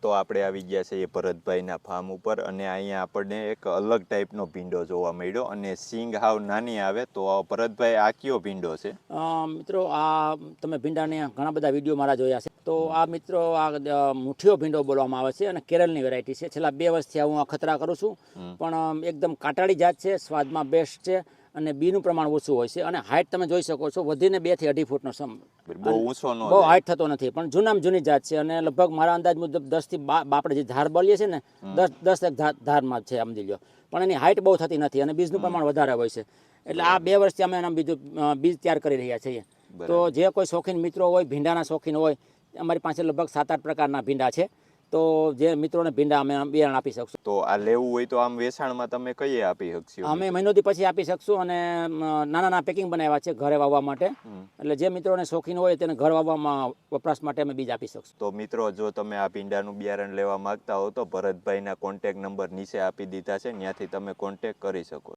તો આપણે આવી ગયા છે એ ભરતભાઈના ફાર્મ ઉપર અને અહીંયા આપણને એક અલગ ટાઈપનો ભીંડો જોવા મળ્યો અને સિંગ હાવ નાની આવે. તો ભરતભાઈ આ કયો ભીંડો છે? મિત્રો આ તમે ભીંડાને ઘણા બધા વિડીયો મારા જોયા છે. તો આ મિત્રો આ મુઠિયો ભીંડો બોલવામાં આવે છે અને કેરળની વેરાયટી છે. છેલ્લા 2 વર્ષથી હું આ ખતરા કરું છું, પણ એકદમ કાટાળી જાત છે, સ્વાદમાં બેસ્ટ છે અને બીનું પ્રમાણ ઓછું હોય છે અને હાઇટ તમે જોઈ શકો છો વધીને 2 થી 2.5 ફૂટનો બહુ ઊંચો નો બહુ હાઇટ થતો નથી, પણ જૂનામાં જૂની જાત છે અને લગભગ મારા અંદાજ મુજબ 10 થી આપણે જે ધાર બોલીએ છીએ ને 10 એક ધારમાં છે સમજી લો, પણ એની હાઇટ બહુ થતી નથી અને બીજનું પ્રમાણ વધારે હોય છે. એટલે આ 2 વર્ષથી અમે એના બીજ તૈયાર કરી રહ્યા છીએ. તો જે કોઈ શોખીન મિત્રો હોય, ભીંડાના શોખીન હોય, અમારી પાસે લગભગ 7-8 પ્રકારના ભીંડા છે. તો જે મિત્રોને ભીંડા અમે બિયારણ આપી શકશું. તો આ લેવું હોય તો આમ વેચાણમાં તમે કઈ આપી શકશો? અમે મહિનોથી પછી આપી શકશું અને નાના પેકિંગ બનાવ્યા છે ઘરે વાવવા માટે. એટલે જે મિત્રોને શોખીન હોય તેને ઘર વાવવામાં વપરાશ માટે અમે બીજ આપી શકશું. તો મિત્રો, જો તમે આ ભીંડાનું બિયારણ લેવા માંગતા હો તો ભરતભાઈના કોન્ટેક નંબર નીચે આપી દીધા છે, ત્યાંથી તમે કોન્ટેક કરી શકો.